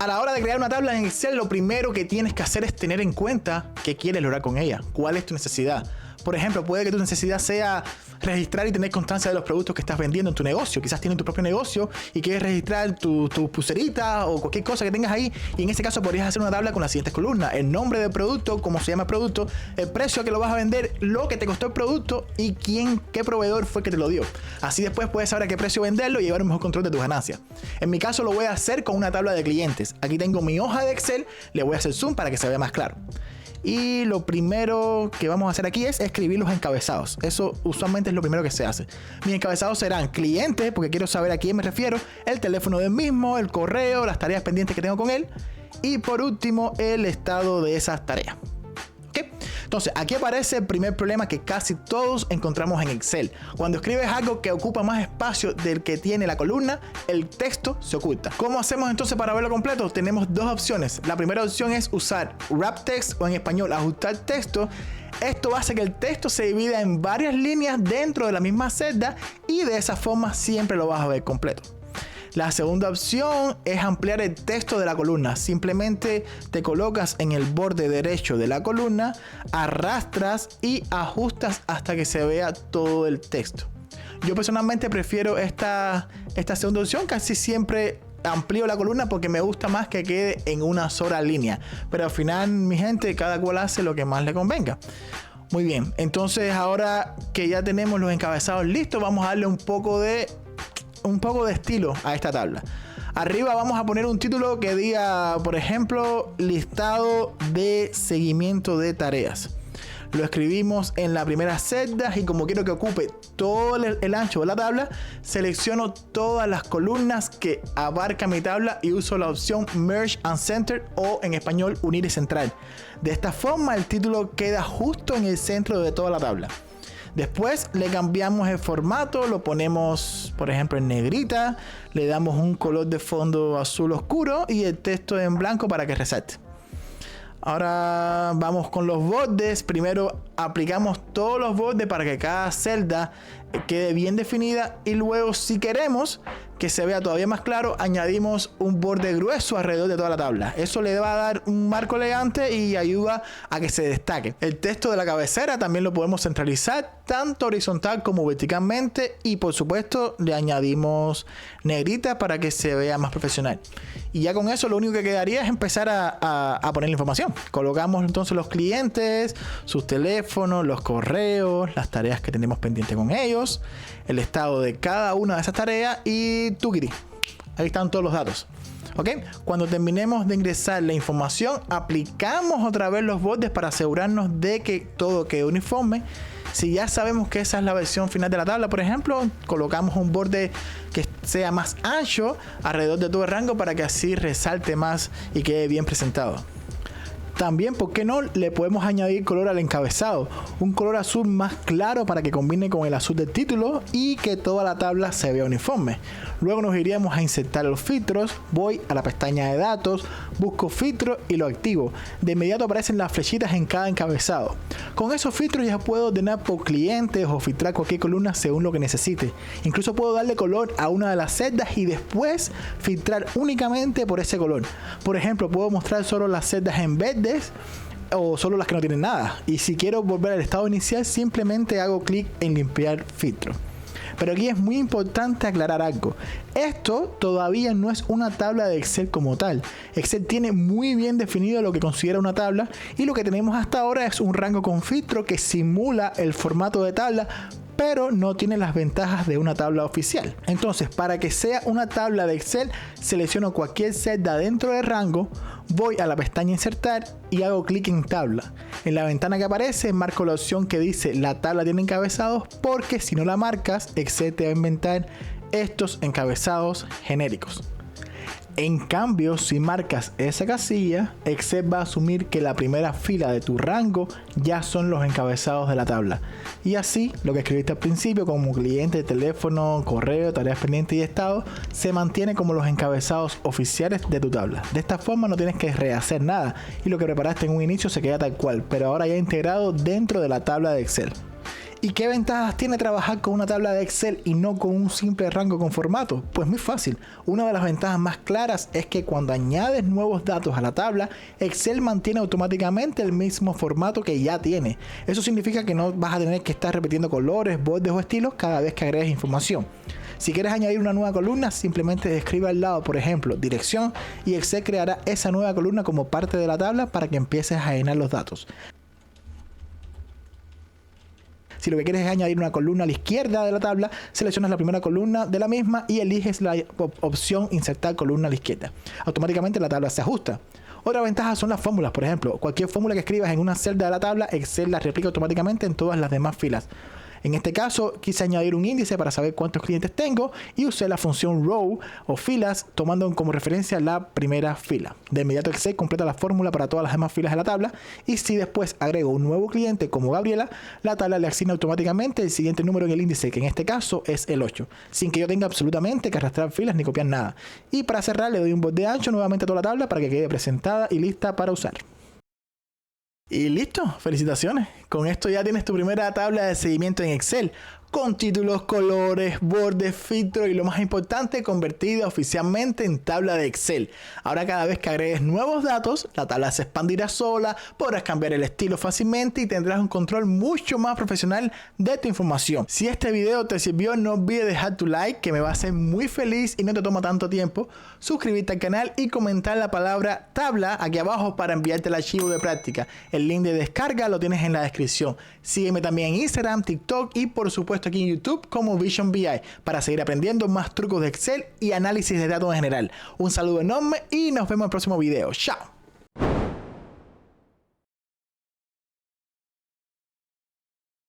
A la hora de crear una tabla en Excel, lo primero que tienes que hacer es tener en cuenta qué quieres lograr con ella, cuál es tu necesidad. Por ejemplo, puede que tu necesidad sea registrar y tener constancia de los productos que estás vendiendo en tu negocio. Quizás tienes tu propio negocio y quieres registrar tu pulserita o cualquier cosa que tengas ahí. Y en ese caso podrías hacer una tabla con las siguientes columnas: el nombre del producto, cómo se llama el producto, el precio a que lo vas a vender, lo que te costó el producto y qué proveedor fue que te lo dio. Así después puedes saber a qué precio venderlo y llevar un mejor control de tus ganancias. En mi caso lo voy a hacer con una tabla de clientes. Aquí tengo mi hoja de Excel, le voy a hacer zoom para que se vea más claro. Y lo primero que vamos a hacer aquí es escribir los encabezados. Eso usualmente es lo primero que se hace. Mis encabezados serán cliente, porque quiero saber a quién me refiero, el teléfono del mismo, el correo, las tareas pendientes que tengo con él y por último el estado de esas tareas. ¿Okay? Entonces aquí aparece el primer problema que casi todos encontramos en Excel. Cuando escribes algo que ocupa más espacio del que tiene la columna, el texto se oculta. ¿Cómo hacemos entonces para verlo completo? Tenemos dos opciones. La primera opción es usar Wrap Text, o en español ajustar texto. Esto hace que el texto se divida en varias líneas dentro de la misma celda y de esa forma siempre lo vas a ver completo. La segunda opción es ampliar el texto de la columna. Simplemente te colocas en el borde derecho de la columna, arrastras y ajustas hasta que se vea todo el texto. Yo personalmente prefiero esta segunda opción. Casi siempre amplío la columna porque me gusta más que quede en una sola línea. Pero al final, mi gente, cada cual hace lo que más le convenga. Muy bien, entonces ahora que ya tenemos los encabezados listos, vamos a darle un poco de estilo a esta tabla. Arriba vamos a poner un título que diga, por ejemplo, listado de seguimiento de tareas. Lo escribimos en la primera celda y como quiero que ocupe todo el ancho de la tabla, selecciono todas las columnas que abarca mi tabla y uso la opción Merge and Center, o en español unir y centrar. De esta forma el título queda justo en el centro de toda la tabla. Después le cambiamos el formato, lo ponemos por ejemplo en negrita, le damos un color de fondo azul oscuro y el texto en blanco para que resalte. Ahora vamos con los bordes. Primero aplicamos todos los bordes para que cada celda quede bien definida y luego, si queremos que se vea todavía más claro, añadimos un borde grueso alrededor de toda la tabla. Eso le va a dar un marco elegante y ayuda a que se destaque. El texto de la cabecera también lo podemos centralizar tanto horizontal como verticalmente y por supuesto le añadimos negrita para que se vea más profesional. Y ya con eso lo único que quedaría es empezar a poner la información. Colocamos entonces los clientes, sus teléfonos, los correos, las tareas que tenemos pendientes con ellos, el estado de cada una de esas tareas y tuquiri. Ahí están todos los datos. ¿Ok? Cuando terminemos de ingresar la información, aplicamos otra vez los bordes para asegurarnos de que todo quede uniforme. Si ya sabemos que esa es la versión final de la tabla, por ejemplo, colocamos un borde que sea más ancho alrededor de todo el rango para que así resalte más y quede bien presentado. También, ¿por qué no?, le podemos añadir color al encabezado, un color azul más claro para que combine con el azul del título y que toda la tabla se vea uniforme. Luego nos iríamos a insertar los filtros, voy a la pestaña de datos, busco filtro y lo activo. De inmediato aparecen las flechitas en cada encabezado. Con esos filtros ya puedo ordenar por clientes o filtrar cualquier columna según lo que necesite. Incluso puedo darle color a una de las celdas y después filtrar únicamente por ese color. Por ejemplo, puedo mostrar solo las celdas en verde o solo las que no tienen nada, y si quiero volver al estado inicial simplemente hago clic en limpiar filtro. Pero aquí es muy importante aclarar algo: esto todavía no es una tabla de Excel como tal. Excel tiene muy bien definido lo que considera una tabla y lo que tenemos hasta ahora es un rango con filtro que simula el formato de tabla, pero no tiene las ventajas de una tabla oficial. Entonces, para que sea una tabla de Excel, selecciono cualquier celda dentro del rango, voy a la pestaña Insertar y hago clic en Tabla. En la ventana que aparece, marco la opción que dice La tabla tiene encabezados, porque si no la marcas, Excel te va a inventar estos encabezados genéricos. En cambio, si marcas esa casilla, Excel va a asumir que la primera fila de tu rango ya son los encabezados de la tabla. Y así, lo que escribiste al principio como cliente, teléfono, correo, tareas pendientes y estado, se mantiene como los encabezados oficiales de tu tabla. De esta forma no tienes que rehacer nada y lo que preparaste en un inicio se queda tal cual, pero ahora ya integrado dentro de la tabla de Excel. ¿Y qué ventajas tiene trabajar con una tabla de Excel y no con un simple rango con formato? Pues muy fácil. Una de las ventajas más claras es que cuando añades nuevos datos a la tabla, Excel mantiene automáticamente el mismo formato que ya tiene. Eso significa que no vas a tener que estar repitiendo colores, bordes o estilos cada vez que agregues información. Si quieres añadir una nueva columna, simplemente escribe al lado, por ejemplo, dirección, y Excel creará esa nueva columna como parte de la tabla para que empieces a llenar los datos. Si lo que quieres es añadir una columna a la izquierda de la tabla, seleccionas la primera columna de la misma y eliges la opción insertar columna a la izquierda. Automáticamente la tabla se ajusta. Otra ventaja son las fórmulas, por ejemplo, cualquier fórmula que escribas en una celda de la tabla, Excel la replica automáticamente en todas las demás filas. En este caso, quise añadir un índice para saber cuántos clientes tengo y usé la función row o filas tomando como referencia la primera fila. De inmediato Excel completa la fórmula para todas las demás filas de la tabla y si después agrego un nuevo cliente como Gabriela, la tabla le asigna automáticamente el siguiente número en el índice, que en este caso es el 8, sin que yo tenga absolutamente que arrastrar filas ni copiar nada. Y para cerrar le doy un borde ancho nuevamente a toda la tabla para que quede presentada y lista para usar. Y listo, felicitaciones. Con esto ya tienes tu primera tabla de seguimiento en Excel, con títulos, colores, bordes, filtros y lo más importante, convertida oficialmente en tabla de Excel. Ahora cada vez que agregues nuevos datos, la tabla se expandirá sola, podrás cambiar el estilo fácilmente y tendrás un control mucho más profesional de tu información. Si este video te sirvió, no olvides dejar tu like, que me va a hacer muy feliz y no te toma tanto tiempo, suscribirte al canal y comentar la palabra tabla aquí abajo para enviarte el archivo de práctica. El link de descarga lo tienes en la descripción. Sígueme también en Instagram, TikTok y por supuesto aquí en YouTube como Vision BI para seguir aprendiendo más trucos de Excel y análisis de datos en general. Un saludo enorme y nos vemos en el próximo video. ¡Chao!